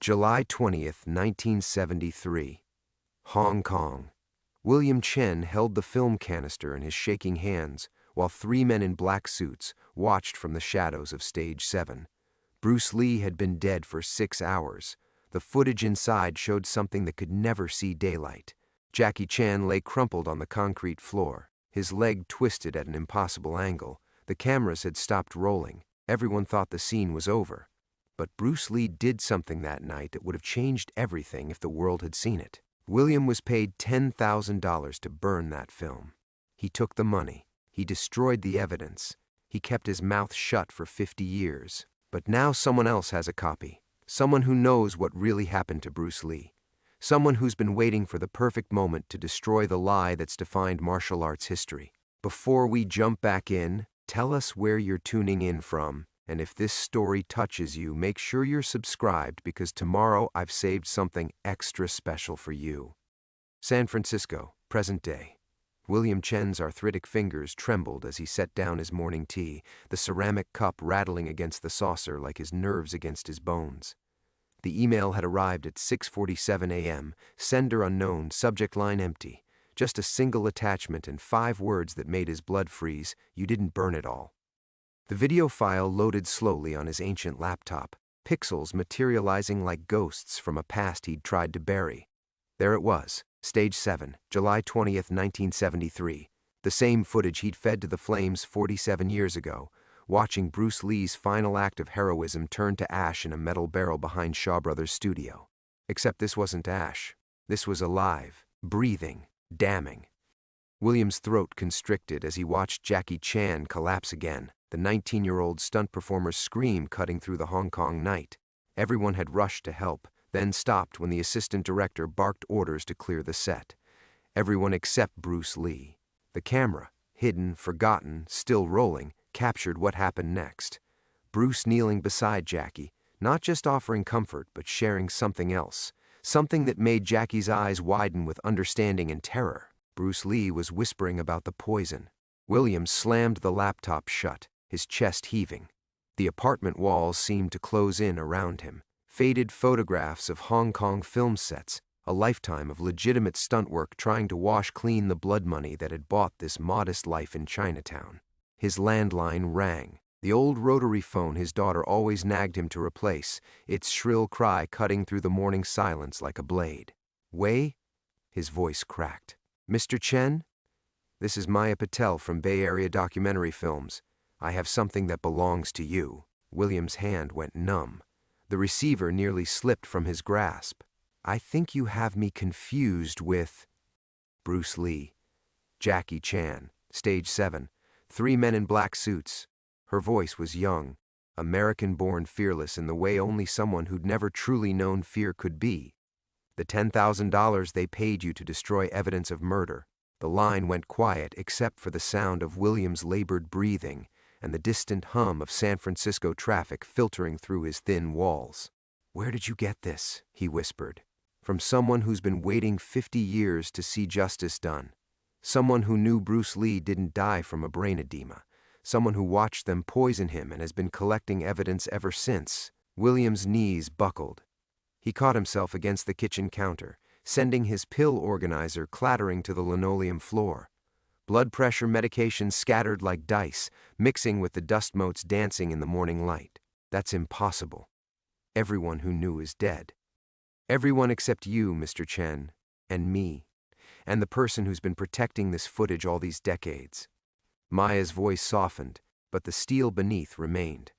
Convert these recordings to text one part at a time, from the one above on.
July 20th, 1973. Hong Kong. William Chen held the film canister in his shaking hands while three men in black suits watched from the shadows of Stage 7. Bruce Lee had been dead for 6 hours. The footage inside showed something that could never see daylight. Jackie Chan lay crumpled on the concrete floor, his leg twisted at an impossible angle. The cameras had stopped rolling. Everyone thought the scene was over. But Bruce Lee did something that night that would have changed everything if the world had seen it. William was paid $10,000 to burn that film. He took the money. He destroyed the evidence. He kept his mouth shut for 50 years. But now someone else has a copy. Someone who knows what really happened to Bruce Lee. Someone who's been waiting for the perfect moment to destroy the lie that's defined martial arts history. Before we jump back in, tell us where you're tuning in from. And if this story touches you, make sure you're subscribed because tomorrow I've saved something extra special for you. San Francisco, present day. William Chen's arthritic fingers trembled as he set down his morning tea, the ceramic cup rattling against the saucer like his nerves against his bones. The email had arrived at 6:47 a.m., sender unknown, subject line empty. Just a single attachment and 5 words that made his blood freeze: "You didn't burn it all." The video file loaded slowly on his ancient laptop, pixels materializing like ghosts from a past he'd tried to bury. There it was, Stage 7, July 20th, 1973. The same footage he'd fed to the flames 47 years ago, watching Bruce Lee's final act of heroism turn to ash in a metal barrel behind Shaw Brothers studio. Except this wasn't ash. This was alive, breathing, damning. William's throat constricted as he watched Jackie Chan collapse again, the 19-year-old stunt performer's scream cutting through the Hong Kong night. Everyone had rushed to help, then stopped when the assistant director barked orders to clear the set. Everyone except Bruce Lee. The camera, hidden, forgotten, still rolling, captured what happened next. Bruce kneeling beside Jackie, not just offering comfort but sharing something else, something that made Jackie's eyes widen with understanding and terror. Bruce Lee was whispering about the poison. William slammed the laptop shut, his chest heaving. The apartment walls seemed to close in around him. Faded photographs of Hong Kong film sets, a lifetime of legitimate stunt work trying to wash clean the blood money that had bought this modest life in Chinatown. His landline rang, the old rotary phone his daughter always nagged him to replace, its shrill cry cutting through the morning silence like a blade. "Wei?" His voice cracked. "Mr. Chen? This is Maya Patel from Bay Area Documentary Films. I have something that belongs to you." William's hand went numb. The receiver nearly slipped from his grasp. "I think you have me confused with..." Bruce Lee. Jackie Chan. Stage 7. 3 men in black suits. Her voice was young, American-born, fearless in the way only someone who'd never truly known fear could be. "The $10,000 they paid you to destroy evidence of murder." The line went quiet except for the sound of William's labored breathing and the distant hum of San Francisco traffic filtering through his thin walls. "Where did you get this?" he whispered. "From someone who's been waiting 50 years to see justice done. Someone who knew Bruce Lee didn't die from a brain edema. Someone who watched them poison him and has been collecting evidence ever since." William's knees buckled. He caught himself against the kitchen counter, sending his pill organizer clattering to the linoleum floor. Blood pressure medication scattered like dice, mixing with the dust motes dancing in the morning light. That's impossible. Everyone who knew is dead. Everyone except you, Mr. Chen, and me, and the person who's been protecting this footage all these decades. Maya's voice softened, but the steel beneath remained.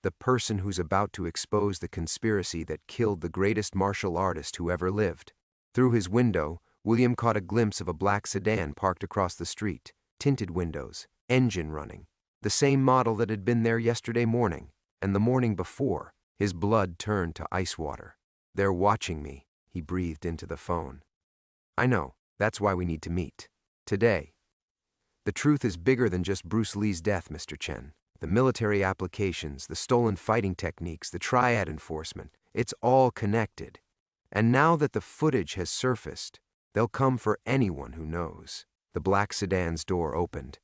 The person who's about to expose the conspiracy that killed the greatest martial artist who ever lived. Through his window, William caught a glimpse of a black sedan parked across the street, tinted windows, engine running, the same model that had been there yesterday morning, and the morning before. His blood turned to ice water. "They're watching me," he breathed into the phone. "I know, that's why we need to meet. Today. The truth is bigger than just Bruce Lee's death, Mr. Chen. The military applications, the stolen fighting techniques, the triad enforcement, it's all connected. And now that the footage has surfaced, they'll come for anyone who knows." The black sedan's door opened.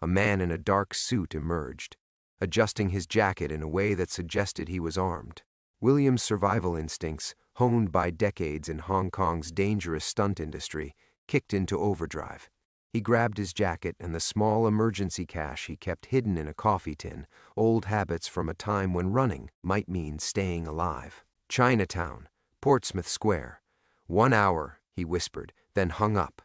A man in a dark suit emerged, adjusting his jacket in a way that suggested he was armed. William's survival instincts, honed by decades in Hong Kong's dangerous stunt industry, kicked into overdrive. He grabbed his jacket and the small emergency cash he kept hidden in a coffee tin, old habits from a time when running might mean staying alive. Chinatown, Portsmouth Square. 1 hour, he whispered, then hung up.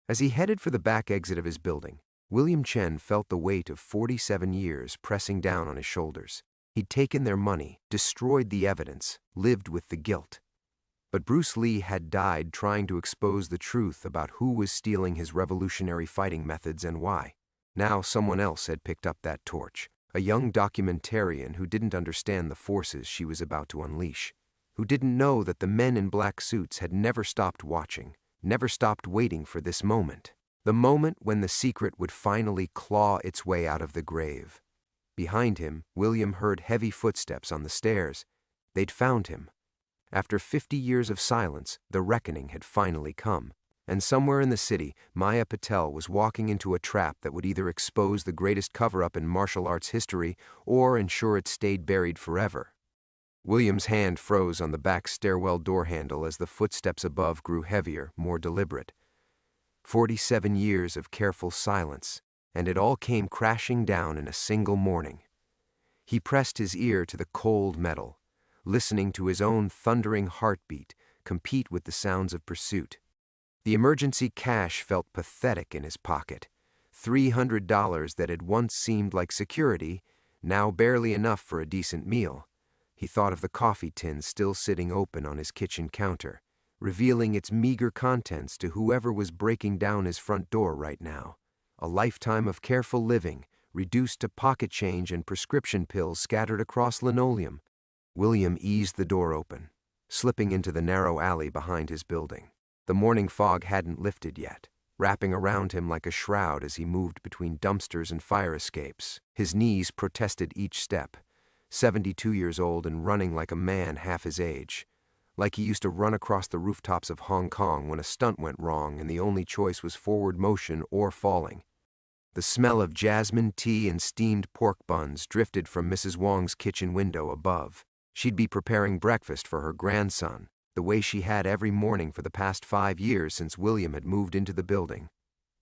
As he headed for the back exit of his building, William Chen felt the weight of 47 years pressing down on his shoulders. He'd taken their money, destroyed the evidence, lived with the guilt. But Bruce Lee had died trying to expose the truth about who was stealing his revolutionary fighting methods and why. Now someone else had picked up that torch, a young documentarian who didn't understand the forces she was about to unleash, who didn't know that the men in black suits had never stopped watching, never stopped waiting for this moment. The moment when the secret would finally claw its way out of the grave. Behind him, William heard heavy footsteps on the stairs. They'd found him. After 50 years of silence, the reckoning had finally come. And somewhere in the city, Maya Patel was walking into a trap that would either expose the greatest cover-up in martial arts history or ensure it stayed buried forever. William's hand froze on the back stairwell door handle as the footsteps above grew heavier, more deliberate. 47 years of careful silence, and it all came crashing down in a single morning. He pressed his ear to the cold metal, listening to his own thundering heartbeat compete with the sounds of pursuit. The emergency cash felt pathetic in his pocket. $300 that had once seemed like security, now barely enough for a decent meal. He thought of the coffee tin still sitting open on his kitchen counter, revealing its meager contents to whoever was breaking down his front door right now. A lifetime of careful living, reduced to pocket change and prescription pills scattered across linoleum. William eased the door open, slipping into the narrow alley behind his building. The morning fog hadn't lifted yet, wrapping around him like a shroud as he moved between dumpsters and fire escapes. His knees protested each step. 72 years old and running like a man half his age. Like he used to run across the rooftops of Hong Kong when a stunt went wrong and the only choice was forward motion or falling. The smell of jasmine tea and steamed pork buns drifted from Mrs. Wong's kitchen window above. She'd be preparing breakfast for her grandson, the way she had every morning for the past 5 years since William had moved into the building.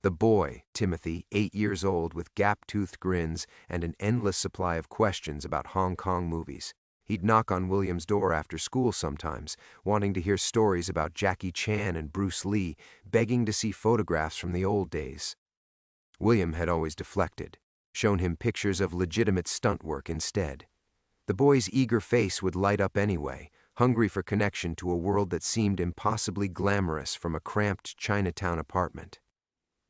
The boy, Timothy, 8 years old, with gap-toothed grins and an endless supply of questions about Hong Kong movies. He'd knock on William's door after school sometimes, wanting to hear stories about Jackie Chan and Bruce Lee, begging to see photographs from the old days. William had always deflected, shown him pictures of legitimate stunt work instead. The boy's eager face would light up anyway, hungry for connection to a world that seemed impossibly glamorous from a cramped Chinatown apartment.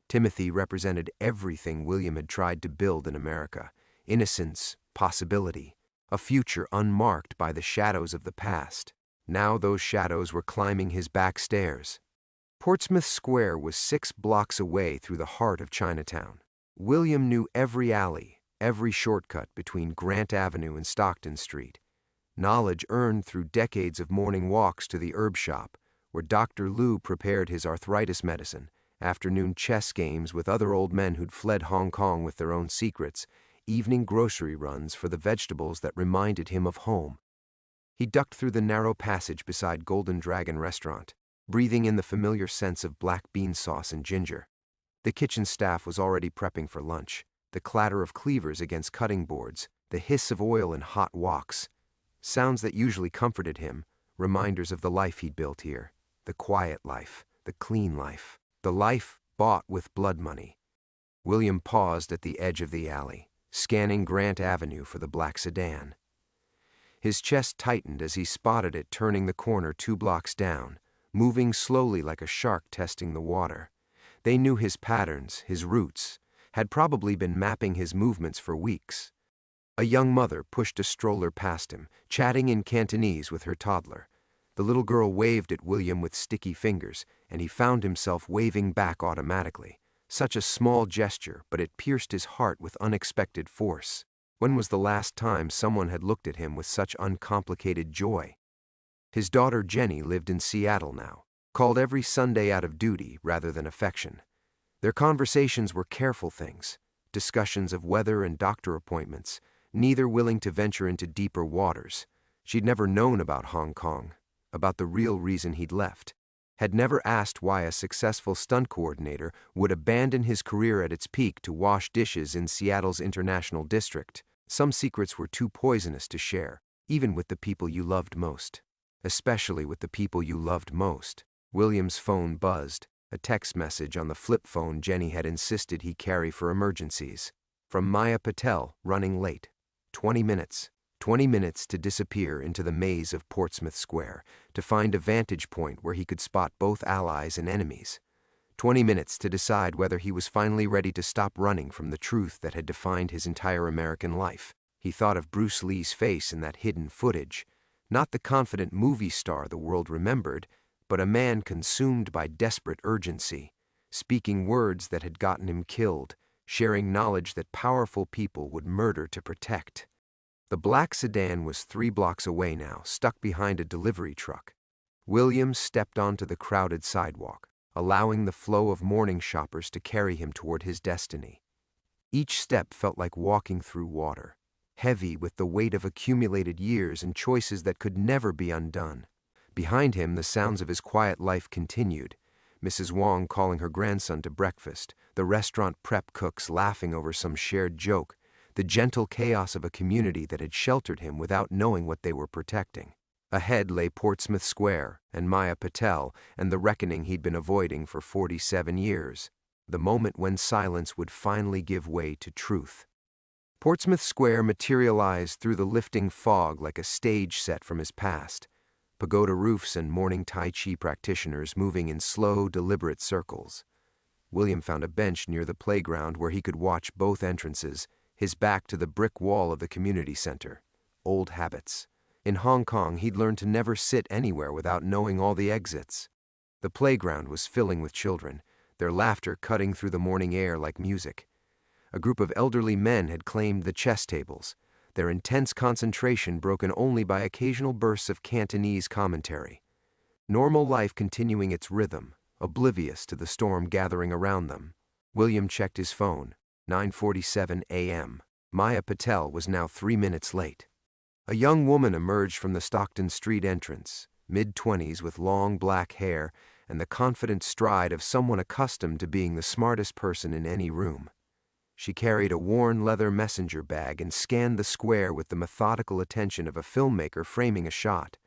Timothy represented everything William had tried to build in America: innocence, possibility, a future unmarked by the shadows of the past. Now those shadows were climbing his back stairs. Portsmouth Square was 6 blocks away through the heart of Chinatown. William knew every alley, every shortcut between Grant Avenue and Stockton Street. Knowledge earned through decades of morning walks to the herb shop, where Dr. Liu prepared his arthritis medicine, afternoon chess games with other old men who'd fled Hong Kong with their own secrets, evening grocery runs for the vegetables that reminded him of home. He ducked through the narrow passage beside Golden Dragon Restaurant, breathing in the familiar scents of black bean sauce and ginger. The kitchen staff was already prepping for lunch, the clatter of cleavers against cutting boards, the hiss of oil in hot woks. Sounds that usually comforted him, reminders of the life he'd built here, the quiet life, the clean life. The life bought with blood money. William paused at the edge of the alley, scanning Grant Avenue for the black sedan. His chest tightened as he spotted it turning the corner 2 blocks down, moving slowly like a shark testing the water. They knew his patterns, his routes, had probably been mapping his movements for weeks. A young mother pushed a stroller past him, chatting in Cantonese with her toddler. The little girl waved at William with sticky fingers, and he found himself waving back automatically. Such a small gesture, but it pierced his heart with unexpected force. When was the last time someone had looked at him with such uncomplicated joy? His daughter Jenny lived in Seattle now, called every Sunday out of duty rather than affection. Their conversations were careful things, discussions of weather and doctor appointments, neither willing to venture into deeper waters. She'd never known about Hong Kong, about the real reason he'd left, had never asked why a successful stunt coordinator would abandon his career at its peak to wash dishes in Seattle's International District. Some secrets were too poisonous to share, even with the people you loved most. Especially with the people you loved most. William's phone buzzed, a text message on the flip phone Jenny had insisted he carry for emergencies. From Maya Patel, running late. 20 minutes. 20 minutes to disappear into the maze of Portsmouth Square, to find a vantage point where he could spot both allies and enemies. 20 minutes to decide whether he was finally ready to stop running from the truth that had defined his entire American life. He thought of Bruce Lee's face in that hidden footage, not the confident movie star the world remembered, but a man consumed by desperate urgency, speaking words that had gotten him killed, sharing knowledge that powerful people would murder to protect. The black sedan was 3 blocks away now, stuck behind a delivery truck. William stepped onto the crowded sidewalk, allowing the flow of morning shoppers to carry him toward his destiny. Each step felt like walking through water, heavy with the weight of accumulated years and choices that could never be undone. Behind him, the sounds of his quiet life continued. Mrs. Wong calling her grandson to breakfast, the restaurant prep cooks laughing over some shared joke, the gentle chaos of a community that had sheltered him without knowing what they were protecting. Ahead lay Portsmouth Square and Maya Patel and the reckoning he'd been avoiding for 47 years, the moment when silence would finally give way to truth. Portsmouth Square materialized through the lifting fog like a stage set from his past, pagoda roofs and morning Tai Chi practitioners moving in slow, deliberate circles. William found a bench near the playground where he could watch both entrances, his back to the brick wall of the community center. Old habits. In Hong Kong, he'd learned to never sit anywhere without knowing all the exits. The playground was filling with children, their laughter cutting through the morning air like music. A group of elderly men had claimed the chess tables, their intense concentration broken only by occasional bursts of Cantonese commentary. Normal life continuing its rhythm, oblivious to the storm gathering around them. William checked his phone. 9:47 a.m. Maya Patel was now 3 minutes late. A young woman emerged from the Stockton Street entrance, mid-20s with long black hair and the confident stride of someone accustomed to being the smartest person in any room. She carried a worn leather messenger bag and scanned the square with the methodical attention of a filmmaker framing a shot.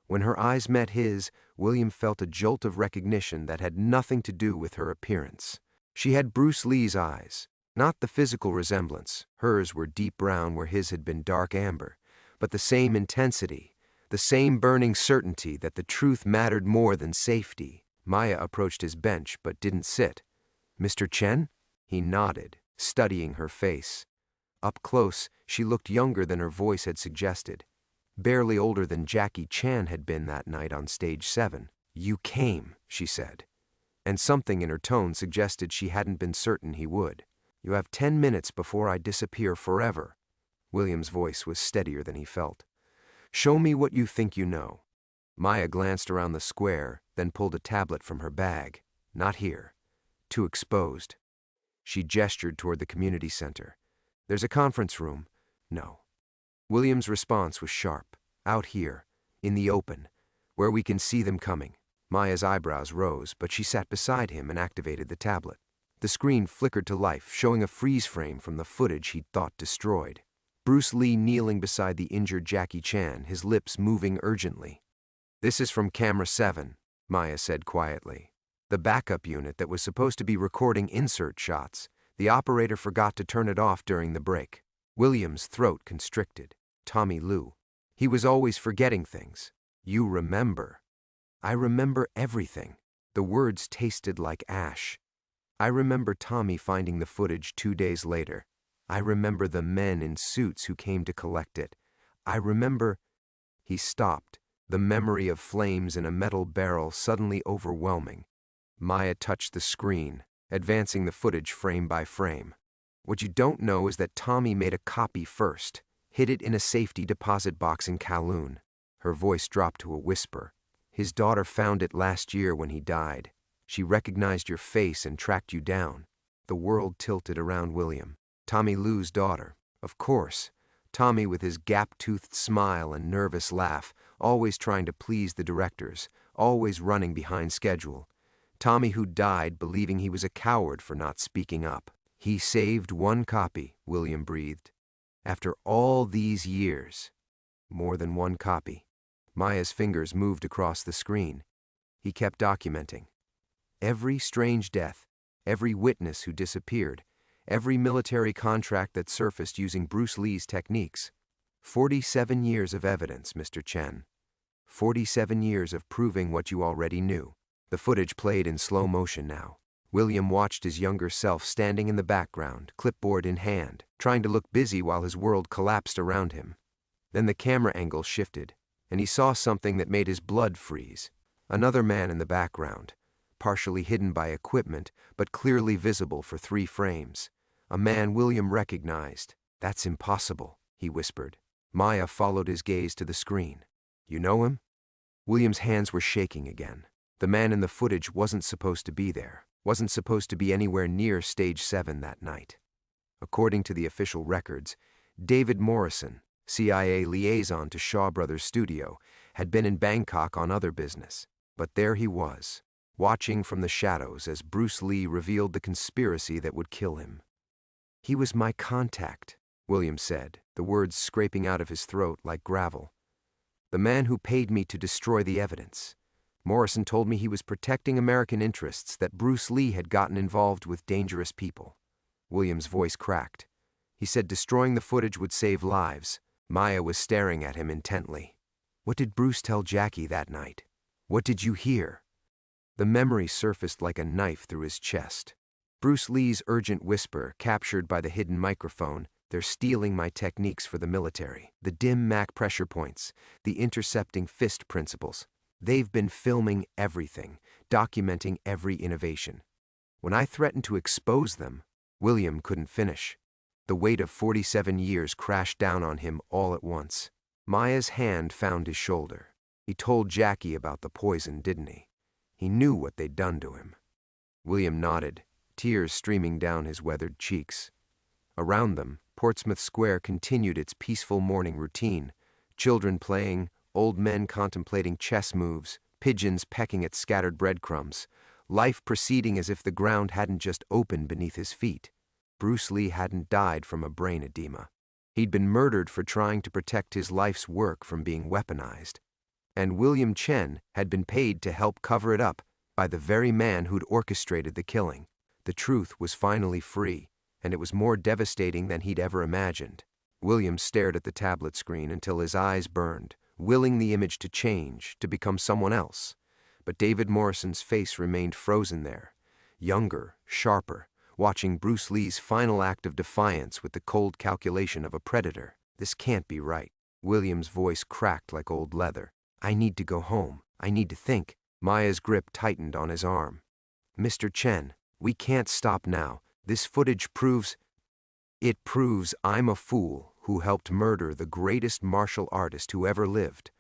When her eyes met his, William felt a jolt of recognition that had nothing to do with her appearance. She had Bruce Lee's eyes. Not the physical resemblance, hers were deep brown where his had been dark amber, but the same intensity, the same burning certainty that the truth mattered more than safety. Maya approached his bench but didn't sit. "Mr. Chen?" He nodded, studying her face. Up close, she looked younger than her voice had suggested, barely older than Jackie Chan had been that night on Stage 7. "You came," she said, and something in her tone suggested she hadn't been certain he would. "You have 10 minutes before I disappear forever." William's voice was steadier than he felt. "Show me what you think you know." Maya glanced around the square, then pulled a tablet from her bag. "Not here. Too exposed." She gestured toward the community center. "There's a conference room." "No." William's response was sharp. "Out here, in the open, where we can see them coming." Maya's eyebrows rose, but she sat beside him and activated the tablet. The screen flickered to life, showing a freeze frame from the footage he'd thought destroyed. Bruce Lee kneeling beside the injured Jackie Chan, his lips moving urgently. "This is from camera 7, Maya said quietly. "The backup unit that was supposed to be recording insert shots. The operator forgot to turn it off during the break." William's throat constricted. Tommy Lu. He was always forgetting things. "You remember." "I remember everything." The words tasted like ash. "I remember Tommy finding the footage 2 days later. I remember the men in suits who came to collect it. I remember—" He stopped, the memory of flames in a metal barrel suddenly overwhelming. Maya touched the screen, advancing the footage frame by frame. "What you don't know is that Tommy made a copy first, hid it in a safety deposit box in Kowloon." Her voice dropped to a whisper. "His daughter found it last year when he died. She recognized your face and tracked you down." The world tilted around William. Tommy Lu's daughter. Of course. Tommy with his gap-toothed smile and nervous laugh, always trying to please the directors, always running behind schedule. Tommy who died believing he was a coward for not speaking up. He saved one copy, William breathed. After all these years. More than one copy. Maya's fingers moved across the screen. He kept documenting. Every strange death, every witness who disappeared, every military contract that surfaced using Bruce Lee's techniques. 47 years of evidence, Mr. Chen. 47 years of proving what you already knew. The footage played in slow motion now. William watched his younger self standing in the background, clipboard in hand, trying to look busy while his world collapsed around him. Then the camera angle shifted, and he saw something that made his blood freeze. Another man in the background, partially hidden by equipment, but clearly visible for 3 frames. A man William recognized. "That's impossible," he whispered. Maya followed his gaze to the screen. "You know him?" William's hands were shaking again. The man in the footage wasn't supposed to be there, wasn't supposed to be anywhere near Stage 7 that night. According to the official records, David Morrison, CIA liaison to Shaw Brothers Studio, had been in Bangkok on other business. But there he was, watching from the shadows as Bruce Lee revealed the conspiracy that would kill him. "He was my contact," William said, the words scraping out of his throat like gravel. "The man who paid me to destroy the evidence. Morrison told me he was protecting American interests, that Bruce Lee had gotten involved with dangerous people." William's voice cracked. He said destroying the footage would save lives. Maya was staring at him intently. "What did Bruce tell Jackie that night? What did you hear?" The memory surfaced like a knife through his chest. Bruce Lee's urgent whisper, captured by the hidden microphone, "They're stealing my techniques for the military. The dim Mach pressure points, the intercepting fist principles. They've been filming everything, documenting every innovation. When I threatened to expose them," William couldn't finish. The weight of 47 years crashed down on him all at once. Maya's hand found his shoulder. "He told Jackie about the poison, didn't he? He knew what they'd done to him." William nodded, tears streaming down his weathered cheeks. Around them, Portsmouth Square continued its peaceful morning routine. Children playing, old men contemplating chess moves, pigeons pecking at scattered breadcrumbs. Life proceeding as if the ground hadn't just opened beneath his feet. Bruce Lee hadn't died from a brain edema. He'd been murdered for trying to protect his life's work from being weaponized. And William Chen had been paid to help cover it up by the very man who'd orchestrated the killing. The truth was finally free, and it was more devastating than he'd ever imagined. William stared at the tablet screen until his eyes burned, willing the image to change, to become someone else. But David Morrison's face remained frozen there, younger, sharper, watching Bruce Lee's final act of defiance with the cold calculation of a predator. "This can't be right." William's voice cracked like old leather. "I need to go home. I need to think." Maya's grip tightened on his arm. "Mr. Chen, we can't stop now. This footage proves... It proves I'm a fool who helped murder the greatest martial artist who ever lived."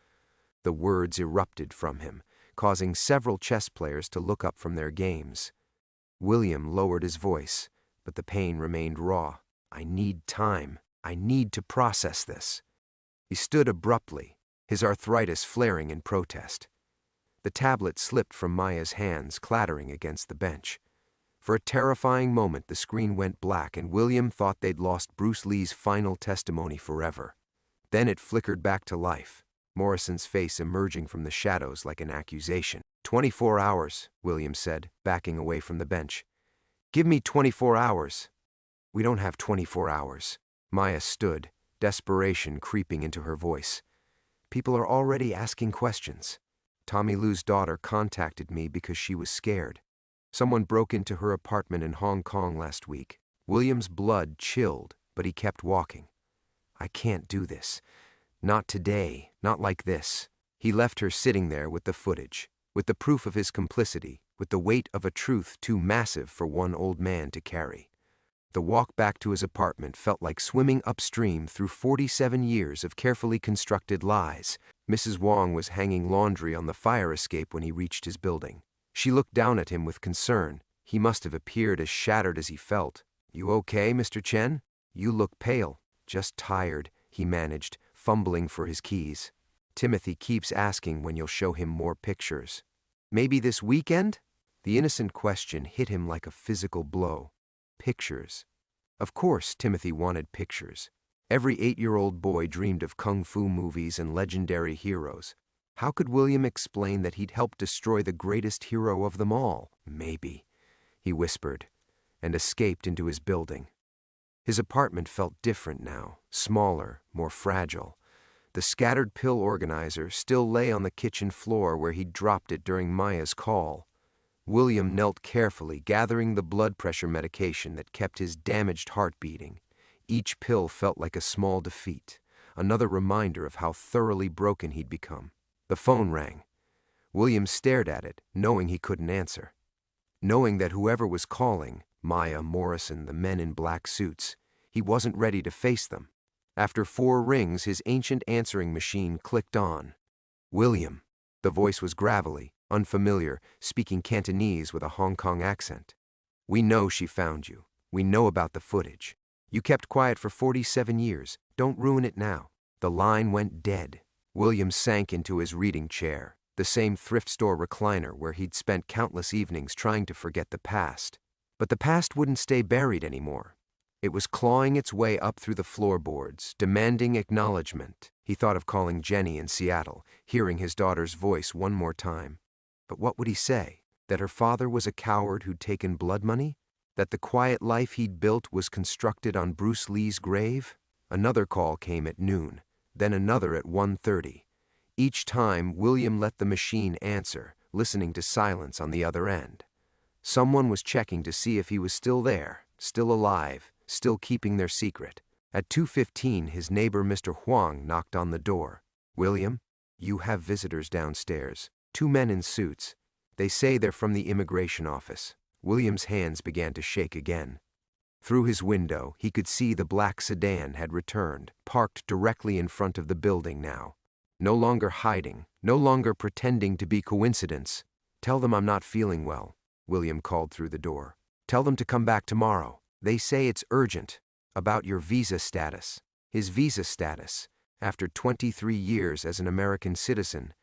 The words erupted from him, causing several chess players to look up from their games. William lowered his voice, but the pain remained raw. "I need time. I need to process this." He stood abruptly, his arthritis flaring in protest. The tablet slipped from Maya's hands, clattering against the bench. For a terrifying moment, the screen went black, and William thought they'd lost Bruce Lee's final testimony forever. Then it flickered back to life, Morrison's face emerging from the shadows like an accusation. 24 hours, William said, backing away from the bench. "Give me 24 hours. "We don't have 24 hours. Maya stood, desperation creeping into her voice. "People are already asking questions. Tommy Lou's daughter contacted me because she was scared. Someone broke into her apartment in Hong Kong last week." William's blood chilled, but he kept walking. "I can't do this. Not today, not like this." He left her sitting there with the footage, with the proof of his complicity, with the weight of a truth too massive for one old man to carry. The walk back to his apartment felt like swimming upstream through 47 years of carefully constructed lies. Mrs. Wong was hanging laundry on the fire escape when he reached his building. She looked down at him with concern. He must have appeared as shattered as he felt. "You okay, Mr. Chen? You look pale." "Just tired," he managed, fumbling for his keys. "Timothy keeps asking when you'll show him more pictures. Maybe this weekend?" The innocent question hit him like a physical blow. Pictures. Of course, Timothy wanted pictures. Every 8-year-old boy dreamed of kung fu movies and legendary heroes. How could William explain that he'd helped destroy the greatest hero of them all? "Maybe," he whispered, and escaped into his building. His apartment felt different now, smaller, more fragile. The scattered pill organizer still lay on the kitchen floor where he'd dropped it during Maya's call. William knelt carefully, gathering the blood pressure medication that kept his damaged heart beating. Each pill felt like a small defeat, another reminder of how thoroughly broken he'd become. The phone rang. William stared at it, knowing he couldn't answer. Knowing that whoever was calling, Maya, Morrison, the men in black suits, he wasn't ready to face them. After 4 rings, his ancient answering machine clicked on. "William." The voice was gravelly, unfamiliar, speaking Cantonese with a Hong Kong accent. "We know she found you. We know about the footage. You kept quiet for 47 years. Don't ruin it now." The line went dead. William sank into his reading chair, the same thrift store recliner where he'd spent countless evenings trying to forget the past. But the past wouldn't stay buried anymore. It was clawing its way up through the floorboards, demanding acknowledgement. He thought of calling Jenny in Seattle, hearing his daughter's voice one more time. But what would he say? That her father was a coward who'd taken blood money? That the quiet life he'd built was constructed on Bruce Lee's grave? Another call came at noon, then another at 1:30. Each time, William let the machine answer, listening to silence on the other end. Someone was checking to see if he was still there, still alive, still keeping their secret. At 2:15, his neighbor Mr. Huang knocked on the door. "William, you have visitors downstairs. 2 men in suits. They say they're from the immigration office." William's hands began to shake again. Through his window, he could see the black sedan had returned, parked directly in front of the building now. No longer hiding, no longer pretending to be coincidence. "Tell them I'm not feeling well," William called through the door. "Tell them to come back tomorrow. They say it's urgent. About your visa status." His visa status, after 23 years as an American citizen.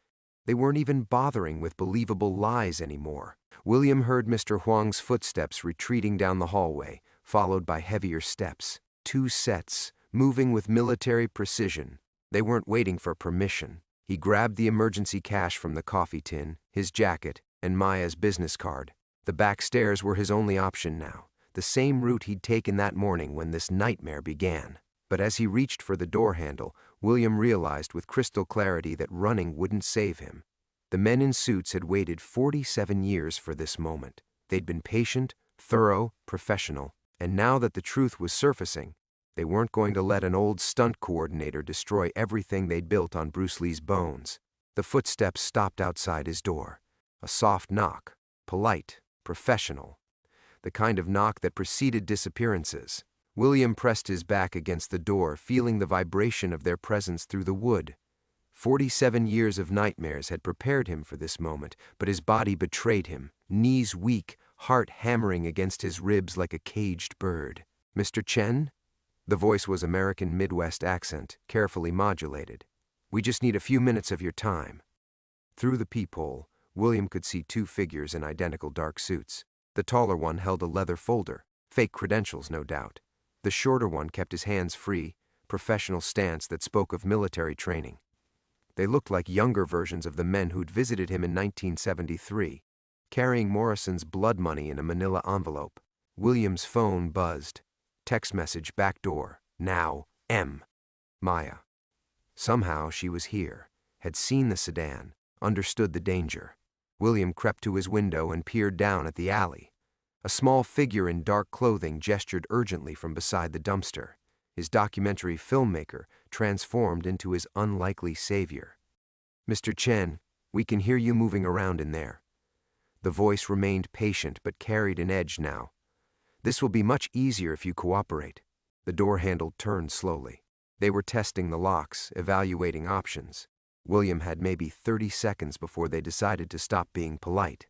They weren't even bothering with believable lies anymore. William heard Mr. Huang's footsteps retreating down the hallway, followed by heavier steps. 2 sets, moving with military precision. They weren't waiting for permission. He grabbed the emergency cash from the coffee tin, his jacket, and Maya's business card. The back stairs were his only option now, the same route he'd taken that morning when this nightmare began. But as he reached for the door handle, William realized with crystal clarity that running wouldn't save him. The men in suits had waited 47 years for this moment. They'd been patient, thorough, professional, and now that the truth was surfacing, they weren't going to let an old stunt coordinator destroy everything they'd built on Bruce Lee's bones. The footsteps stopped outside his door. A soft knock, polite, professional. The kind of knock that preceded disappearances. William pressed his back against the door, feeling the vibration of their presence through the wood. 47 years of nightmares had prepared him for this moment, but his body betrayed him, knees weak, heart hammering against his ribs like a caged bird. "Mr. Chen?" The voice was American Midwest accent, carefully modulated. "We just need a few minutes of your time." Through the peephole, William could see 2 figures in identical dark suits. The taller one held a leather folder, fake credentials no doubt. The shorter one kept his hands free, professional stance that spoke of military training. They looked like younger versions of the men who'd visited him in 1973, carrying Morrison's blood money in a manila envelope. William's phone buzzed. Text message backdoor. "Now, M. Maya." Somehow she was here, had seen the sedan, understood the danger. William crept to his window and peered down at the alley. A small figure in dark clothing gestured urgently from beside the dumpster, his documentary filmmaker transformed into his unlikely savior. "Mr. Chen, we can hear you moving around in there." The voice remained patient but carried an edge now. "This will be much easier if you cooperate." The door handle turned slowly. They were testing the locks, evaluating options. William had maybe 30 seconds before they decided to stop being polite.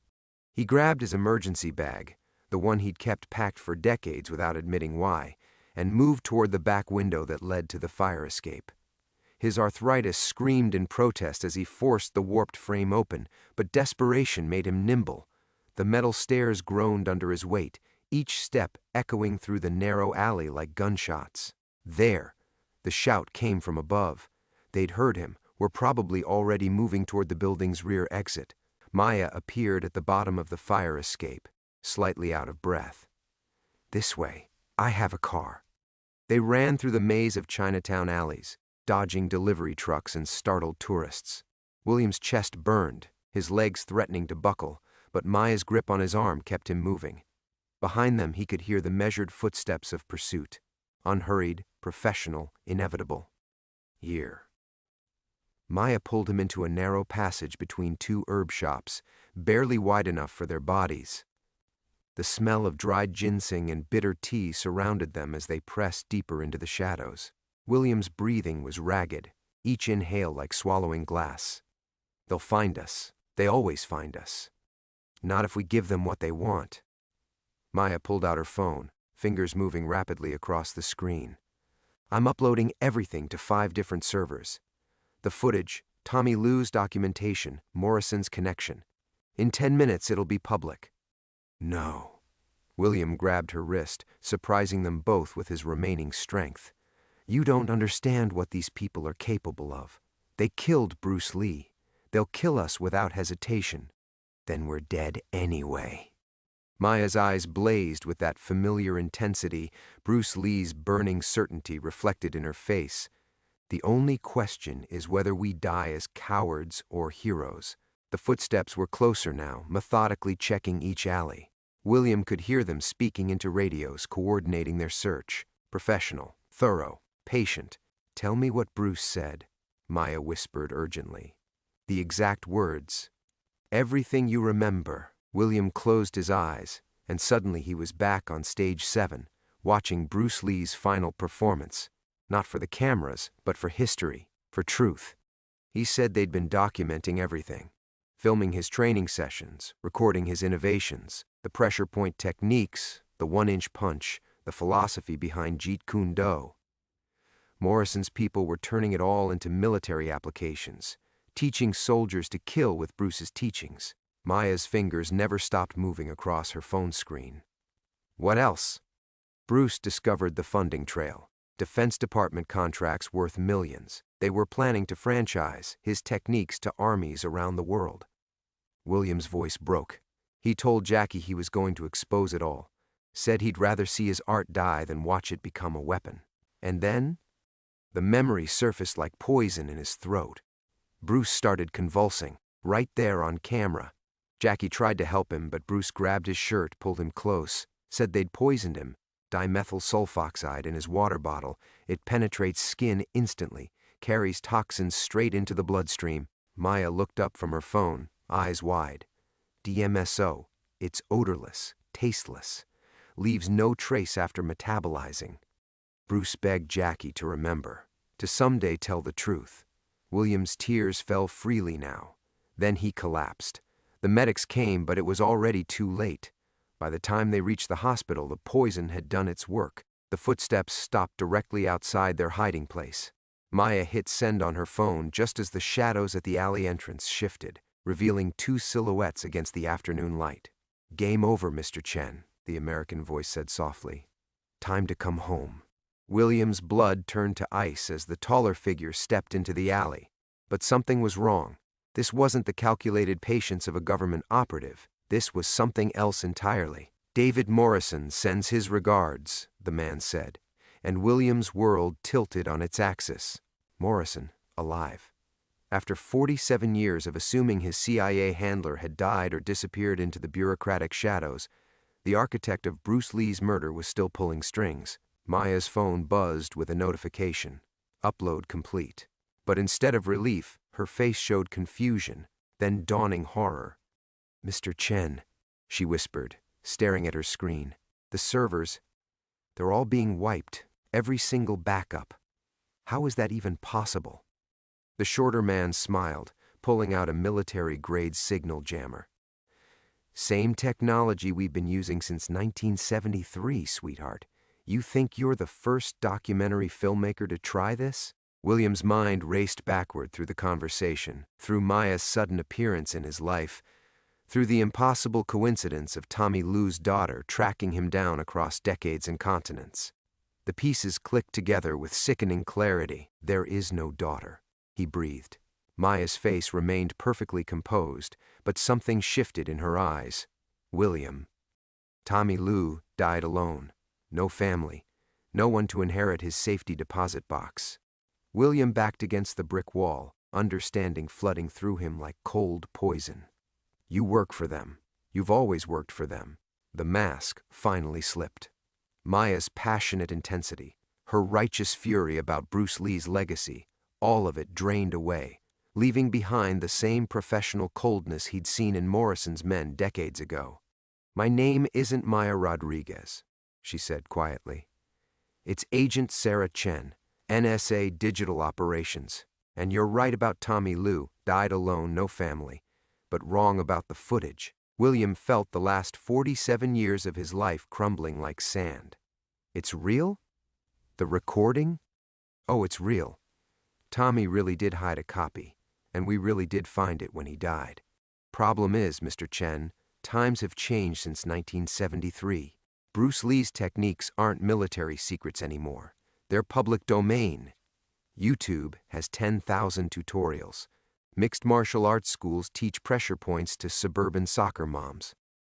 He grabbed his emergency bag, the one he'd kept packed for decades without admitting why, and moved toward the back window that led to the fire escape. His arthritis screamed in protest as he forced the warped frame open, but desperation made him nimble. The metal stairs groaned under his weight, each step echoing through the narrow alley like gunshots. There! The shout came from above. They'd heard him, were probably already moving toward the building's rear exit. Maya appeared at the bottom of the fire escape, slightly out of breath. "This way. I have a car." They ran through the maze of Chinatown alleys, dodging delivery trucks and startled tourists. William's chest burned, his legs threatening to buckle, but Maya's grip on his arm kept him moving. Behind them he could hear the measured footsteps of pursuit, unhurried, professional, inevitable. Here. Maya pulled him into a narrow passage between two herb shops, barely wide enough for their bodies. The smell of dried ginseng and bitter tea surrounded them as they pressed deeper into the shadows. William's breathing was ragged, each inhale like swallowing glass. "They'll find us. They always find us. Not if we give them what they want." Maya pulled out her phone, fingers moving rapidly across the screen. "I'm uploading everything to 5 different servers. The footage, Tommy Lou's documentation, Morrison's connection. In 10 minutes it'll be public." "No." William grabbed her wrist, surprising them both with his remaining strength. "You don't understand what these people are capable of. They killed Bruce Lee. They'll kill us without hesitation. Then we're dead anyway." Maya's eyes blazed with that familiar intensity, Bruce Lee's burning certainty reflected in her face. "The only question is whether we die as cowards or heroes." The footsteps were closer now, methodically checking each alley. William could hear them speaking into radios, coordinating their search. Professional, thorough, patient. "Tell me what Bruce said," Maya whispered urgently. "The exact words. Everything you remember." William closed his eyes, and suddenly he was back on stage 7, watching Bruce Lee's final performance. Not for the cameras, but for history, for truth. He said they'd been documenting everything. Filming his training sessions, recording his innovations, the pressure point techniques, the 1-inch punch, the philosophy behind Jeet Kune Do. Morrison's people were turning it all into military applications, teaching soldiers to kill with Bruce's teachings. Maya's fingers never stopped moving across her phone screen. What else? Bruce discovered the funding trail. Defense Department contracts worth millions. They were planning to franchise his techniques to armies around the world. William's voice broke. He told Jackie he was going to expose it all. Said he'd rather see his art die than watch it become a weapon. And then? The memory surfaced like poison in his throat. Bruce started convulsing, right there on camera. Jackie tried to help him, but Bruce grabbed his shirt, pulled him close, said they'd poisoned him. Dimethyl sulfoxide in his water bottle. It penetrates skin instantly, carries toxins straight into the bloodstream. Maya looked up from her phone, eyes wide. DMSO. It's odorless, tasteless, leaves no trace after metabolizing. Bruce begged Jackie to remember, to someday tell the truth. William's tears fell freely now. Then he collapsed. The medics came, but it was already too late. By the time they reached the hospital, the poison had done its work. The footsteps stopped directly outside their hiding place. Maya hit send on her phone just as the shadows at the alley entrance shifted, revealing 2 silhouettes against the afternoon light. "Game over, Mr. Chen," the American voice said softly. "Time to come home." William's blood turned to ice as the taller figure stepped into the alley. But something was wrong. This wasn't the calculated patience of a government operative. This was something else entirely. "David Morrison sends his regards," the man said, and William's world tilted on its axis. Morrison, alive. After 47 years of assuming his CIA handler had died or disappeared into the bureaucratic shadows, the architect of Bruce Lee's murder was still pulling strings. Maya's phone buzzed with a notification. Upload complete. But instead of relief, her face showed confusion, then dawning horror. "Mr. Chen," she whispered, staring at her screen. "The servers, they're all being wiped, every single backup. How is that even possible?" The shorter man smiled, pulling out a military-grade signal jammer. "Same technology we've been using since 1973, sweetheart. You think you're the first documentary filmmaker to try this? William's mind raced backward through the conversation, through Maya's sudden appearance in his life, through the impossible coincidence of Tommy Lou's daughter tracking him down across decades and continents. The pieces clicked together with sickening clarity. There is no daughter, he breathed. Maya's face remained perfectly composed, but something shifted in her eyes. William. Tommy Lou died alone. No family. No one to inherit his safety deposit box. William backed against the brick wall, understanding flooding through him like cold poison. You work for them. You've always worked for them. The mask finally slipped. Maya's passionate intensity, her righteous fury about Bruce Lee's legacy, all of it drained away, leaving behind the same professional coldness he'd seen in Morrison's men decades ago. My name isn't Maya Rodriguez, she said quietly. It's Agent Sarah Chen, NSA Digital Operations. And you're right about Tommy Lou, died alone, no family. But wrong about the footage. William felt the last 47 years of his life crumbling like sand. It's real? The recording? Oh, it's real. Tommy really did hide a copy, and we really did find it when he died. Problem is, Mr. Chen, times have changed since 1973. Bruce Lee's techniques aren't military secrets anymore. They're public domain. YouTube has 10,000 tutorials. Mixed martial arts schools teach pressure points to suburban soccer moms.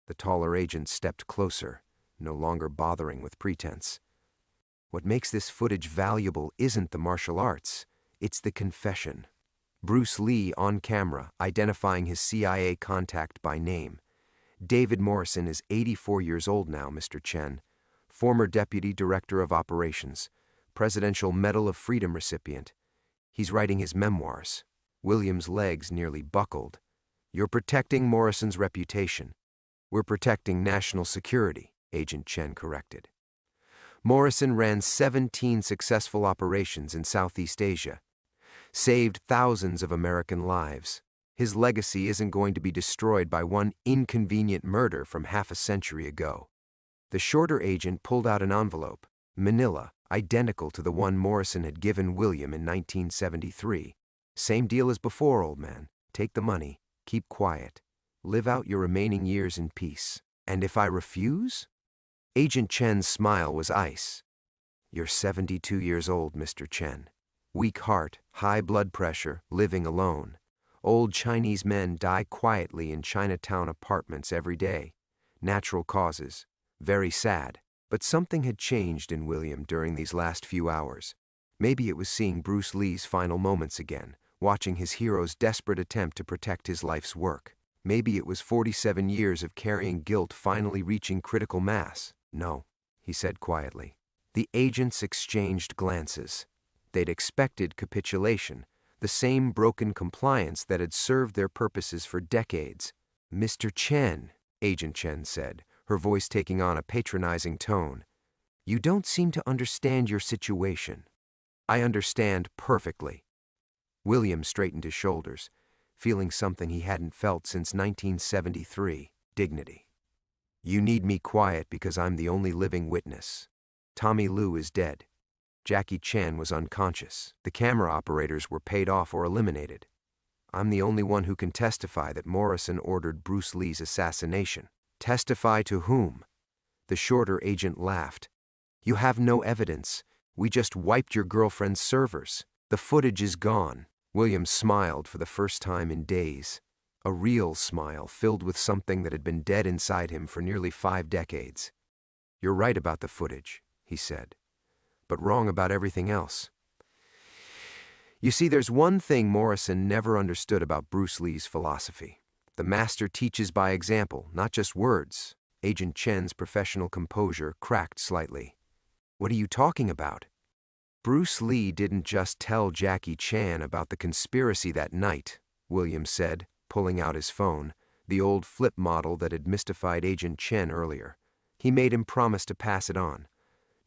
The taller agent stepped closer, no longer bothering with pretense. What makes this footage valuable isn't the martial arts, it's the confession. Bruce Lee on camera, identifying his CIA contact by name. David Morrison is 84 years old now, Mr. Chen, former Deputy Director of Operations, Presidential Medal of Freedom recipient. He's writing his memoirs. William's legs nearly buckled. You're protecting Morrison's reputation. We're protecting national security, Agent Chen corrected. Morrison ran 17 successful operations in Southeast Asia, saved thousands of American lives. His legacy isn't going to be destroyed by one inconvenient murder from half a century ago. The shorter agent pulled out an envelope, manila, identical to the one Morrison had given William in 1973. Same deal as before, old man. Take the money, keep quiet, live out your remaining years in peace. And if I refuse? Agent Chen's smile was ice. You're 72 years old, Mr. Chen. Weak heart, high blood pressure, living alone. Old Chinese men die quietly in Chinatown apartments every day. Natural causes. Very sad. But something had changed in William during these last few hours. Maybe it was seeing Bruce Lee's final moments again, watching his hero's desperate attempt to protect his life's work. Maybe it was 47 years of carrying guilt finally reaching critical mass. No, he said quietly. The agents exchanged glances. They'd expected capitulation, the same broken compliance that had served their purposes for decades. Mr. Chen, Agent Chen said, her voice taking on a patronizing tone, you don't seem to understand your situation. I understand perfectly. William straightened his shoulders, feeling something he hadn't felt since 1973, dignity. You need me quiet because I'm the only living witness. Tommy Lou is dead. Jackie Chan was unconscious. The camera operators were paid off or eliminated. I'm the only one who can testify that Morrison ordered Bruce Lee's assassination. Testify to whom? The shorter agent laughed. You have no evidence. We just wiped your girlfriend's servers. The footage is gone. William smiled for the first time in days. A real smile filled with something that had been dead inside him for nearly 5 decades. You're right about the footage, he said, but wrong about everything else. You see, there's one thing Morrison never understood about Bruce Lee's philosophy. The master teaches by example, not just words. Agent Chen's professional composure cracked slightly. What are you talking about? Bruce Lee didn't just tell Jackie Chan about the conspiracy that night, William said, pulling out his phone, the old flip model that had mystified Agent Chen earlier. He made him promise to pass it on.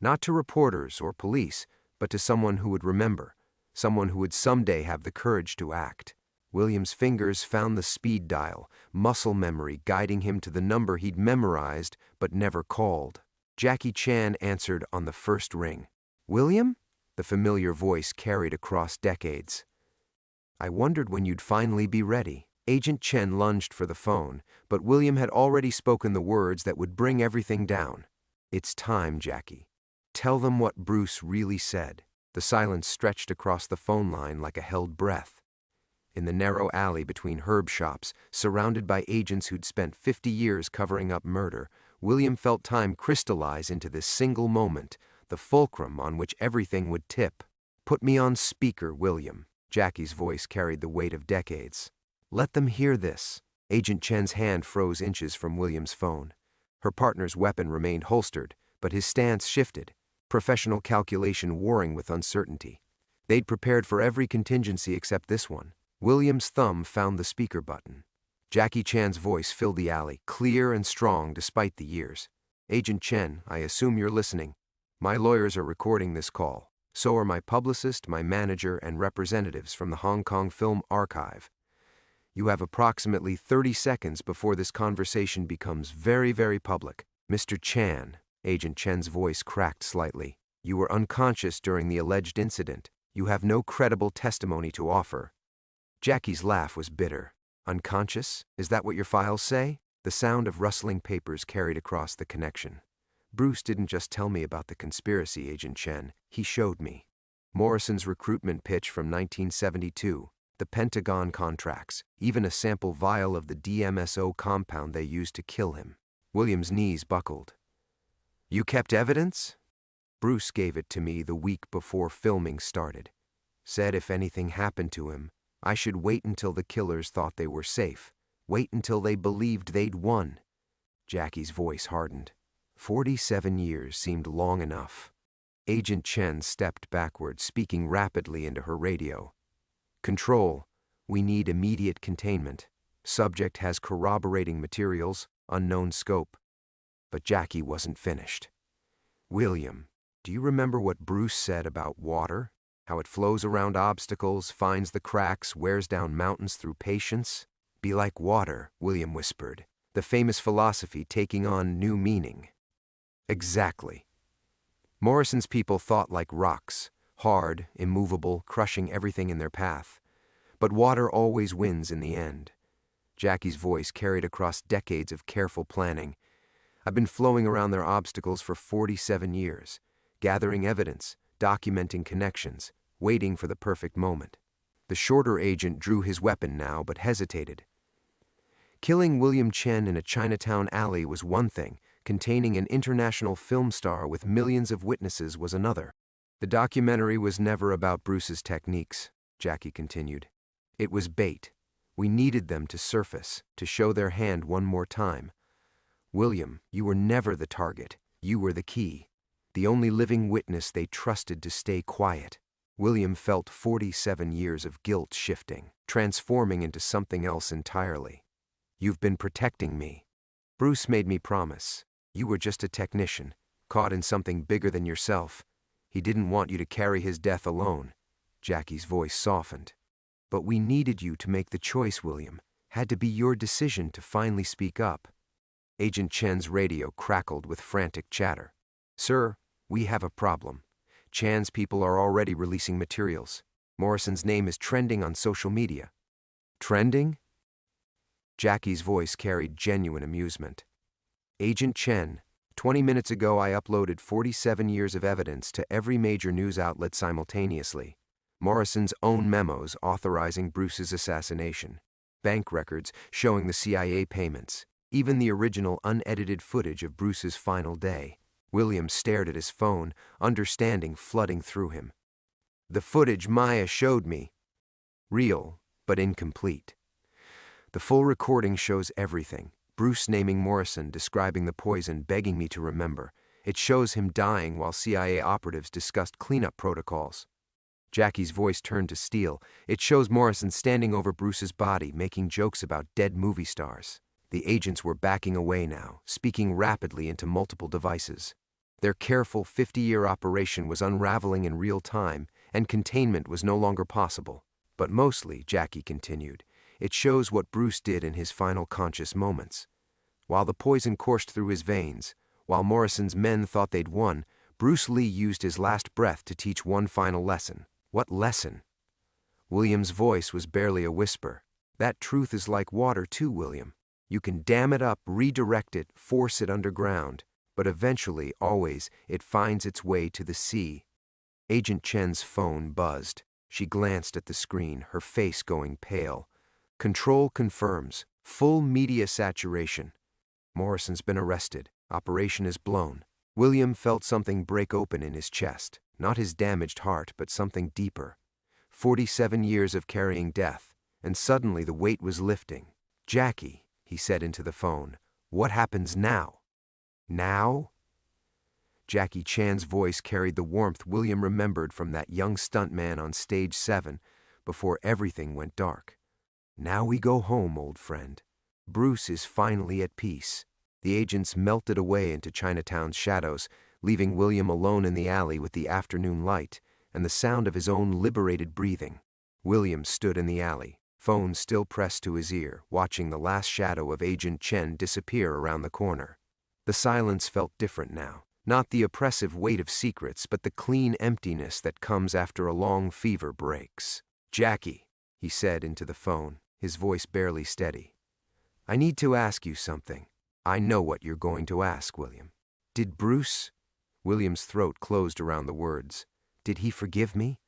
Not to reporters or police, but to someone who would remember, someone who would someday have the courage to act. William's fingers found the speed dial, muscle memory guiding him to the number he'd memorized but never called. Jackie Chan answered on the first ring. "William?" The familiar voice carried across decades. "I wondered when you'd finally be ready." Agent Chen lunged for the phone, but William had already spoken the words that would bring everything down. "It's time, Jackie. Tell them what Bruce really said." The silence stretched across the phone line like a held breath. In the narrow alley between herb shops, surrounded by agents who'd spent 50 years covering up murder, William felt time crystallize into this single moment, the fulcrum on which everything would tip. "Put me on speaker, William." Jackie's voice carried the weight of decades. "Let them hear this." Agent Chen's hand froze inches from William's phone. Her partner's weapon remained holstered, but his stance shifted, professional calculation warring with uncertainty. They'd prepared for every contingency except this one. William's thumb found the speaker button. Jackie Chan's voice filled the alley, clear and strong despite the years. "Agent Chen, I assume you're listening. My lawyers are recording this call. So are my publicist, my manager, and representatives from the Hong Kong Film Archive. You have approximately 30 seconds before this conversation becomes very, very public. Mr. Chan," Agent Chen's voice cracked slightly, "you were unconscious during the alleged incident. You have no credible testimony to offer." Jackie's laugh was bitter. "Unconscious? Is that what your files say?" The sound of rustling papers carried across the connection. "Bruce didn't just tell me about the conspiracy, Agent Chen. He showed me. Morrison's recruitment pitch from 1972, the Pentagon contracts, even a sample vial of the DMSO compound they used to kill him." William's knees buckled. "You kept evidence?" "Bruce gave it to me the week before filming started. Said if anything happened to him, I should wait until the killers thought they were safe. Wait until they believed they'd won." Jackie's voice hardened. 47 years seemed long enough. Agent Chen stepped backward, speaking rapidly into her radio. "Control, we need immediate containment. Subject has corroborating materials, unknown scope." But Jackie wasn't finished. "William, do you remember what Bruce said about water? How it flows around obstacles, finds the cracks, wears down mountains through patience? Be like water," William whispered, "the famous philosophy taking on new meaning." "Exactly. Morrison's people thought like rocks, hard, immovable, crushing everything in their path. But water always wins in the end." Jackie's voice carried across decades of careful planning. "I've been flowing around their obstacles for 47 years, gathering evidence, documenting connections, waiting for the perfect moment." The shorter agent drew his weapon now, but hesitated. Killing William Chen in a Chinatown alley was one thing. Containing an international film star with millions of witnesses was another. "The documentary was never about Bruce's techniques," Jackie continued. "It was bait. We needed them to surface, to show their hand one more time. William, you were never the target. You were the key. The only living witness they trusted to stay quiet." William felt 47 years of guilt shifting, transforming into something else entirely. "You've been protecting me. Bruce made me promise. You were just a technician, caught in something bigger than yourself. He didn't want you to carry his death alone." Jackie's voice softened. "But we needed you to make the choice, William. Had to be your decision to finally speak up." Agent Chen's radio crackled with frantic chatter. "Sir, we have a problem. Chan's people are already releasing materials. Morrison's name is trending on social media." "Trending?" Jackie's voice carried genuine amusement. "Agent Chen, 20 minutes ago I uploaded 47 years of evidence to every major news outlet simultaneously. Morrison's own memos authorizing Bruce's assassination, bank records showing the CIA payments, even the original unedited footage of Bruce's final day." William stared at his phone, understanding flooding through him. "The footage Maya showed me. Real, but incomplete. The full recording shows everything. Bruce naming Morrison, describing the poison, begging me to remember. It shows him dying while CIA operatives discussed cleanup protocols." Jackie's voice turned to steel. "It shows Morrison standing over Bruce's body, making jokes about dead movie stars." The agents were backing away now, speaking rapidly into multiple devices. Their careful 50-year operation was unraveling in real time, and containment was no longer possible. "But mostly," Jackie continued, "it shows what Bruce did in his final conscious moments. While the poison coursed through his veins, While Morrison's men thought they'd won, Bruce Lee used his last breath to teach one final lesson. What lesson? William's voice was barely a whisper. That truth is like water too, William. You can dam it up, redirect it, force it underground, but eventually, always, it finds its way to the sea. Agent Chen's phone buzzed. She glanced at the screen, her face going pale. Control confirms. Full media saturation. Morrison's been arrested. Operation is blown. William felt something break open in his chest. Not his damaged heart, but something deeper. 47 years of carrying death, and suddenly the weight was lifting. "Jackie," he said into the phone, "what happens now?" Now? Jackie Chan's voice carried the warmth William remembered from that young stuntman on Stage 7 before everything went dark. "Now we go home, old friend. Bruce is finally at peace." The agents melted away into Chinatown's shadows, leaving William alone in the alley with the afternoon light and the sound of his own liberated breathing. William stood in the alley, phone still pressed to his ear, watching the last shadow of Agent Chen disappear around the corner. The silence felt different now. Not the oppressive weight of secrets, but the clean emptiness that comes after a long fever breaks. "Jackie," he said into the phone, his voice barely steady. "I need to ask you something. I know what you're going to ask, William. Did Bruce—" William's throat closed around the words. "Did he forgive me?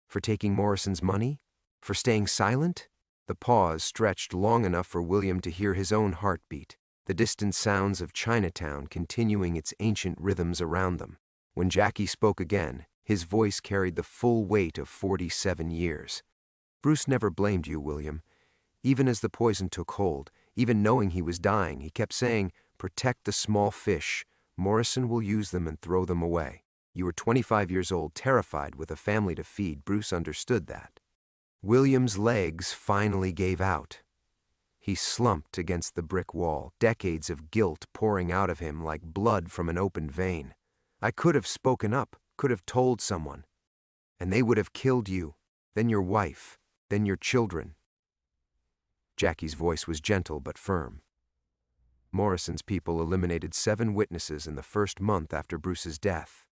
For taking Morrison's money? For staying silent?" The pause stretched long enough for William to hear his own heartbeat, the distant sounds of Chinatown continuing its ancient rhythms around them. When Jackie spoke again, his voice carried the full weight of 47 years. "Bruce never blamed you, William. Even as the poison took hold, even knowing he was dying, he kept saying, 'Protect the small fish. Morrison will use them and throw them away.' You were 25 years old, terrified with a family to feed. Bruce understood that." William's legs finally gave out. He slumped against the brick wall, decades of guilt pouring out of him like blood from an open vein. "I could have spoken up, could have told someone. And they would have killed you, then your wife, then your children." Jackie's voice was gentle but firm. "Morrison's people eliminated 7 witnesses in the first month after Bruce's death.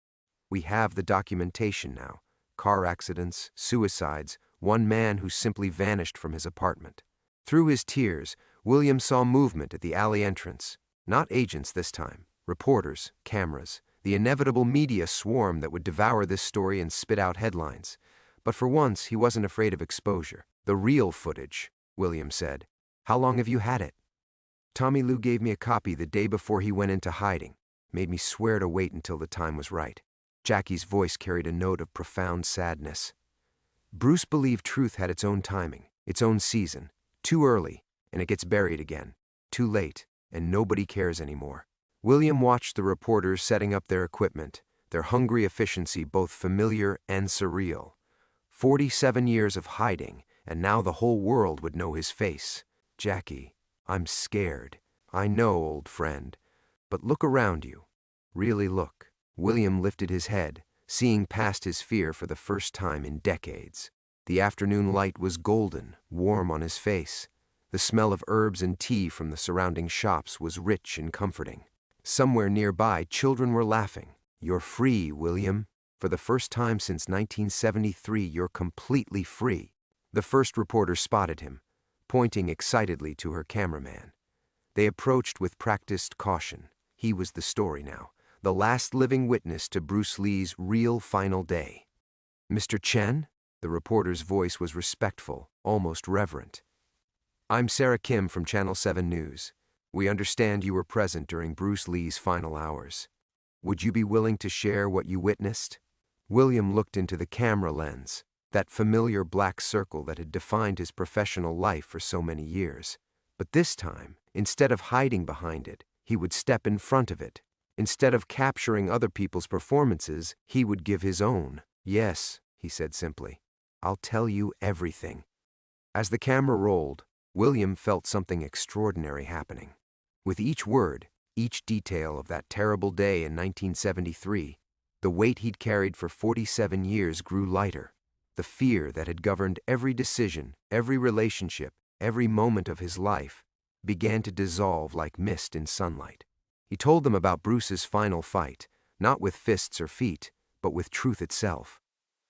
We have the documentation now. Car accidents, suicides, one man who simply vanished from his apartment." Through his tears, William saw movement at the alley entrance. Not agents this time. Reporters, cameras, the inevitable media swarm that would devour this story and spit out headlines. But for once, he wasn't afraid of exposure. "The real footage," William said. "How long have you had it?" "Tommy Lou gave me a copy the day before he went into hiding. Made me swear to wait until the time was right." Jackie's voice carried a note of profound sadness. "Bruce believed truth had its own timing, its own season. Too early, and it gets buried again. Too late, and nobody cares anymore." William watched the reporters setting up their equipment, their hungry efficiency both familiar and surreal. 47 years of hiding, and now the whole world would know his face. "Jackie, I'm scared. I know, old friend. But look around you. Really look." William lifted his head, seeing past his fear for the first time in decades. The afternoon light was golden, warm on his face. The smell of herbs and tea from the surrounding shops was rich and comforting. Somewhere nearby, children were laughing. "You're free, William. For the first time since 1973, you're completely free." The first reporter spotted him, pointing excitedly to her cameraman. They approached with practiced caution. He was the story now, the last living witness to Bruce Lee's real final day. "Mr. Chen?" The reporter's voice was respectful, almost reverent. "I'm Sarah Kim from Channel 7 News. We understand you were present during Bruce Lee's final hours. Would you be willing to share what you witnessed?" William looked into the camera lens, that familiar black circle that had defined his professional life for so many years. But this time, instead of hiding behind it, he would step in front of it. Instead of capturing other people's performances, he would give his own. "Yes," he said simply. "I'll tell you everything." As the camera rolled, William felt something extraordinary happening. With each word, each detail of that terrible day in 1973, the weight he'd carried for 47 years grew lighter. The fear that had governed every decision, every relationship, every moment of his life, began to dissolve like mist in sunlight. He told them about Bruce's final fight, not with fists or feet, but with truth itself.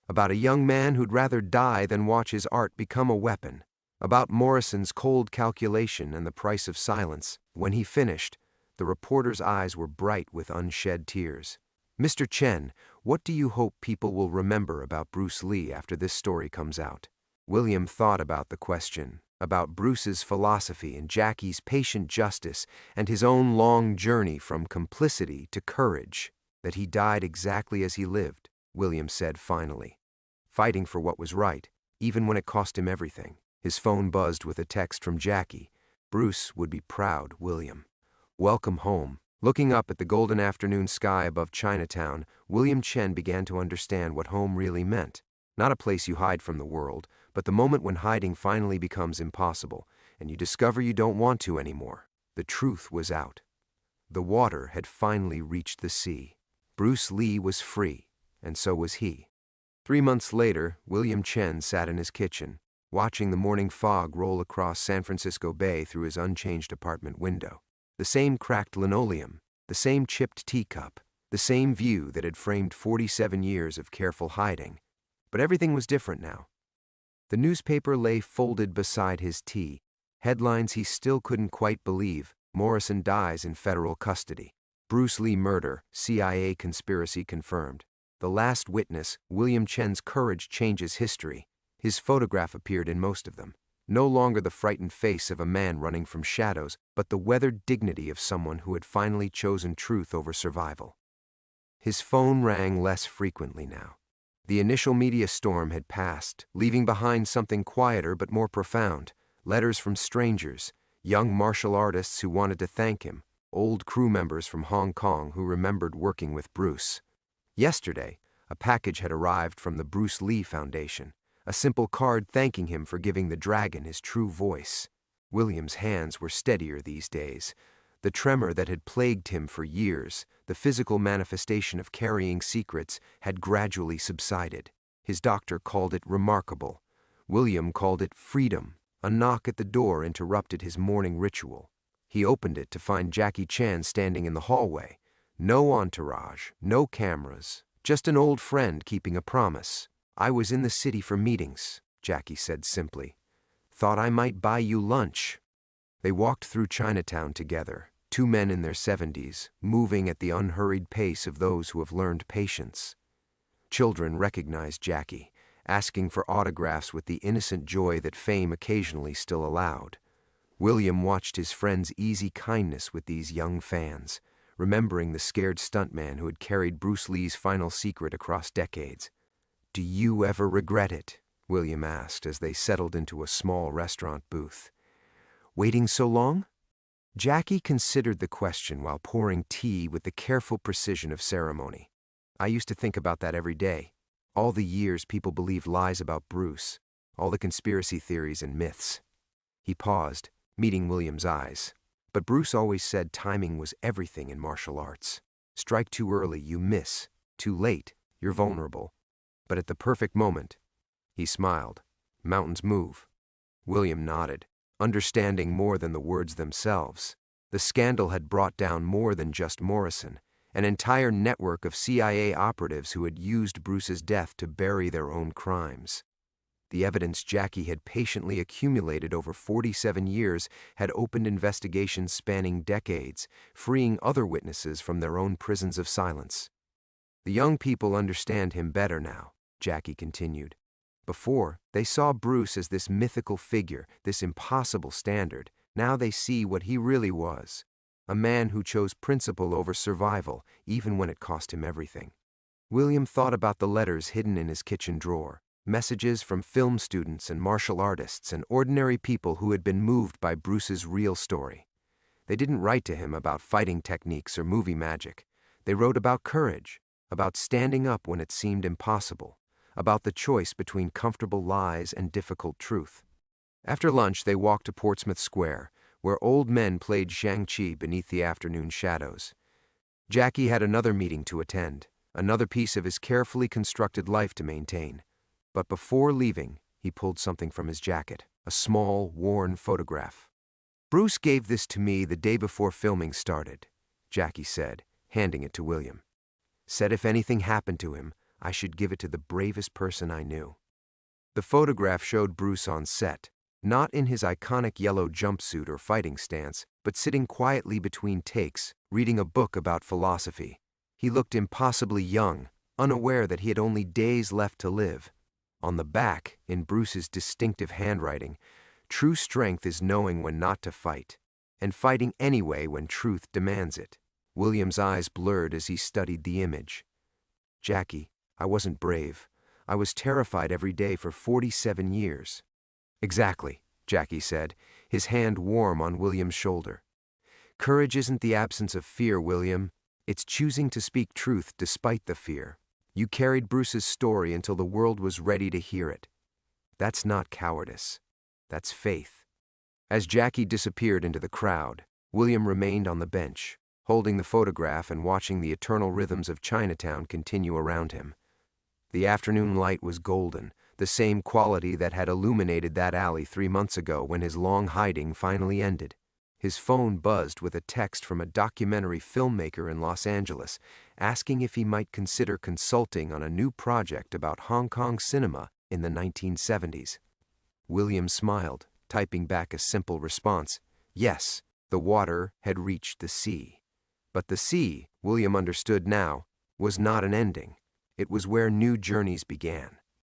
About a young man who'd rather die than watch his art become a weapon. About Morrison's cold calculation and the price of silence. When he finished, the reporter's eyes were bright with unshed tears. "Mr. Chen, what do you hope people will remember about Bruce Lee after this story comes out?" William thought about the question, about Bruce's philosophy and Jackie's patient justice and his own long journey from complicity to courage. "That he died exactly as he lived," William said finally, "fighting for what was right, even when it cost him everything." His phone buzzed with a text from Jackie. "Bruce would be proud, William. Welcome home." Looking up at the golden afternoon sky above Chinatown, William Chen began to understand what home really meant. Not a place you hide from the world, but the moment when hiding finally becomes impossible, and you discover you don't want to anymore. The truth was out. The water had finally reached the sea. Bruce Lee was free, and so was he. 3 months later, William Chen sat in his kitchen, watching the morning fog roll across San Francisco Bay through his unchanged apartment window. The same cracked linoleum, the same chipped teacup, the same view that had framed 47 years of careful hiding. But everything was different now. The newspaper lay folded beside his tea. Headlines he still couldn't quite believe. Morrison dies in federal custody. Bruce Lee murder, CIA conspiracy confirmed. The last witness, William Chen's courage changes history. His photograph appeared in most of them. No longer the frightened face of a man running from shadows, but the weathered dignity of someone who had finally chosen truth over survival. His phone rang less frequently now. The initial media storm had passed, leaving behind something quieter but more profound. Letters from strangers, young martial artists who wanted to thank him, old crew members from Hong Kong who remembered working with Bruce. Yesterday, a package had arrived from the Bruce Lee Foundation. A simple card thanking him for giving the dragon his true voice. William's hands were steadier these days. The tremor that had plagued him for years, the physical manifestation of carrying secrets, had gradually subsided. His doctor called it remarkable. William called it freedom. A knock at the door interrupted his morning ritual. He opened it to find Jackie Chan standing in the hallway. No entourage, no cameras, just an old friend keeping a promise. "I was in the city for meetings," Jackie said simply. "Thought I might buy you lunch." They walked through Chinatown together, 2 men in their 70s, moving at the unhurried pace of those who have learned patience. Children recognized Jackie, asking for autographs with the innocent joy that fame occasionally still allowed. William watched his friend's easy kindness with these young fans, remembering the scared stuntman who had carried Bruce Lee's final secret across decades. "Do you ever regret it?" William asked as they settled into a small restaurant booth. "Waiting so long?" Jackie considered the question while pouring tea with the careful precision of ceremony. "I used to think about that every day. All the years people believed lies about Bruce, all the conspiracy theories and myths." He paused, meeting William's eyes. "But Bruce always said timing was everything in martial arts. Strike too early, you miss. Too late, you're vulnerable. But at the perfect moment," he smiled, "mountains move." William nodded, understanding more than the words themselves. The scandal had brought down more than just Morrison, an entire network of CIA operatives who had used Bruce's death to bury their own crimes. The evidence Jackie had patiently accumulated over 47 years had opened investigations spanning decades, freeing other witnesses from their own prisons of silence. "The young people understand him better now," Jackie continued. "Before, they saw Bruce as this mythical figure, this impossible standard. Now they see what he really was. A man who chose principle over survival, even when it cost him everything." William thought about the letters hidden in his kitchen drawer. Messages from film students and martial artists and ordinary people who had been moved by Bruce's real story. They didn't write to him about fighting techniques or movie magic. They wrote about courage, about standing up when it seemed impossible, about the choice between comfortable lies and difficult truth. After lunch, they walked to Portsmouth Square, where old men played Shang-Chi beneath the afternoon shadows. Jackie had another meeting to attend, another piece of his carefully constructed life to maintain. But before leaving, he pulled something from his jacket, a small, worn photograph. "Bruce gave this to me the day before filming started," Jackie said, handing it to William. Said if anything happened to him, I should give it to the bravest person I knew. The photograph showed Bruce on set, not in his iconic yellow jumpsuit or fighting stance, but sitting quietly between takes, reading a book about philosophy. He looked impossibly young, unaware that he had only days left to live. On the back, in Bruce's distinctive handwriting, true strength is knowing when not to fight, and fighting anyway when truth demands it. William's eyes blurred as he studied the image. Jackie, I wasn't brave. I was terrified every day for 47 years. Exactly, Jackie said, his hand warm on William's shoulder. Courage isn't the absence of fear, William. It's choosing to speak truth despite the fear. You carried Bruce's story until the world was ready to hear it. That's not cowardice. That's faith. As Jackie disappeared into the crowd, William remained on the bench, holding the photograph and watching the eternal rhythms of Chinatown continue around him. The afternoon light was golden, the same quality that had illuminated that alley 3 months ago when his long hiding finally ended. His phone buzzed with a text from a documentary filmmaker in Los Angeles, asking if he might consider consulting on a new project about Hong Kong cinema in the 1970s. William smiled, typing back a simple response. Yes, the water had reached the sea. But the sea, William understood now, was not an ending. It was where new journeys began.